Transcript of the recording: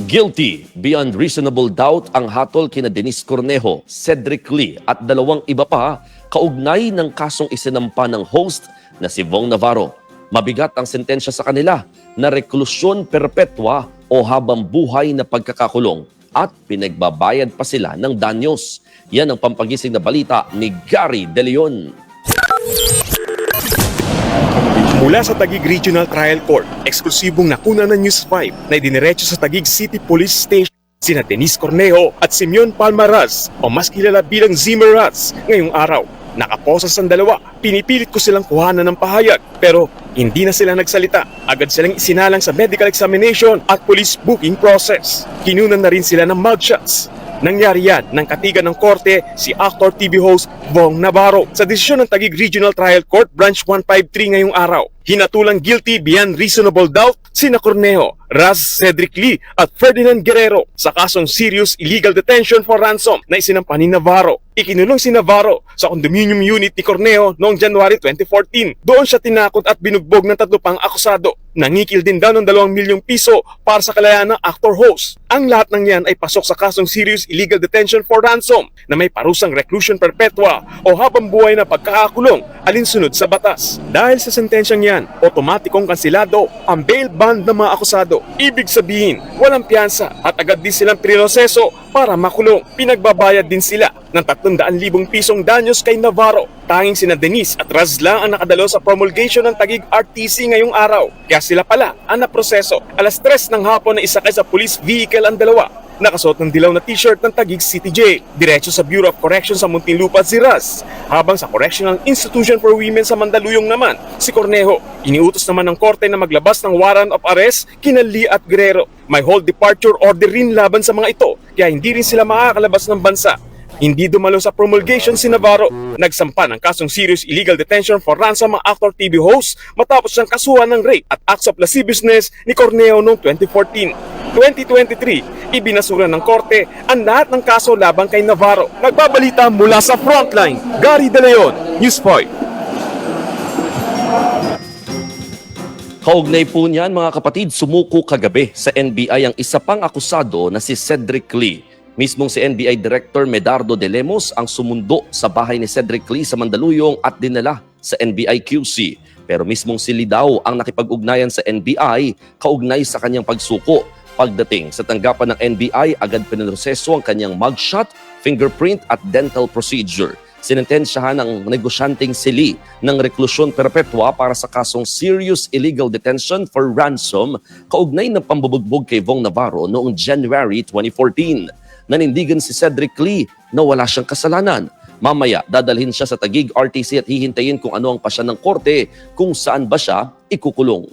Guilty beyond reasonable doubt ang hatol kina Denise Cornejo, Cedric Lee at dalawang iba pa kaugnay ng kasong isinampa ng host na si Vong Navarro. Mabigat ang sentensya sa kanila na reklusyon perpetua o habang buhay na pagkakakulong at pinagbabayad pa sila ng danyos. Yan ang pampagising na balita ni Gary De Leon. Mula sa Taguig Regional Trial Court, eksklusibong nakuna ng News 5 na idiniretso sa Taguig City Police Station sina Denise Cornejo at Simeon Palmaraz o mas kilala bilang Zimmeraz ngayong araw. Nakaposas ang dalawa, pinipilit ko silang kuhanan ng pahayag pero hindi na sila nagsalita. Agad silang isinalang sa medical examination at police booking process. Kinunan na rin sila ng mugshots. Nangyari yan ng katigan ng korte si actor TV host Vong Navarro sa desisyon ng Taguig Regional Trial Court Branch 153 ngayong araw. Hinatulang guilty beyond reasonable doubt sina Cornejo, Raz Cedric Lee at Ferdinand Guerrero sa kasong serious illegal detention for ransom na isinampa ni Navarro. Ikinulong si Navarro sa condominium unit ni Cornejo noong January 2014. Doon siya tinakot at binugbog ng 3 pang akusado. Nangikil din daw ng 2 milyong piso para sa kalayaan ng actor-host. Ang lahat ng yan ay pasok sa kasong serious illegal detention for ransom na may parusang reclusion perpetua o habang buhay na pagkakakulong alinsunod sa batas. Dahil sa sentensyang yan, otomatikong kansilado ang bail bond ng mga akusado. Ibig sabihin, walang piyansa at agad din silang prinoseso para makulong. Pinagbabayad din sila ng 300,000 pisong danyos kay Navarro. Tanging sina Denise at Raz lang ang nakadalo sa promulgation ng Taguig RTC ngayong araw. Kaya sila pala ang naproseso. 3:00 ng hapon na isakay sa police vehicle ang dalawa. Nakasuot ng dilaw na t-shirt ng Taguig City Jail. Diretso sa Bureau of Corrections sa Muntinlupa si Raz. Habang sa Correctional Institution for Women sa Mandaluyong naman, si Cornejo. Iniutos naman ng korte na maglabas ng warrant of arrest kina Lee at Guerrero. May hold departure order rin laban sa mga ito, kaya hindi rin sila makakalabas ng bansa. Hindi dumalo sa promulgation si Navarro. Nagsampa ng kasong serious illegal detention for ransom ang actor TV host matapos siyang kasuhan ng rape at acts of lasciviousness ni Cornejo noong 2014. 2023, ibinasura ng korte ang lahat ng kaso laban kay Navarro. Nagbabalita mula sa Frontline, Gary De Leon, News 5. Kaugnay po niyan mga kapatid, sumuko kagabi sa NBI ang isa pang akusado na si Cedric Lee. Mismong si NBI Director Medardo de Lemos ang sumundo sa bahay ni Cedric Lee sa Mandaluyong at dinala sa NBI QC. Pero mismong si Lee daw ang nakipag-ugnayan sa NBI kaugnay sa kanyang pagsuko. Pagdating sa tanggapan ng NBI, agad pinroseso ang kanyang mugshot, fingerprint at dental procedure. Sinentensyahan ng negosyanteng si Lee ng reklusyon perpetua para sa kasong serious illegal detention for ransom kaugnay ng pambubugbog kay Vong Navarro noong January 2014. Nanindigan si Cedric Lee na wala siyang kasalanan. Mamaya, dadalhin siya sa Taguig RTC at hihintayin kung ano ang pasya ng korte kung saan ba siya ikukulong.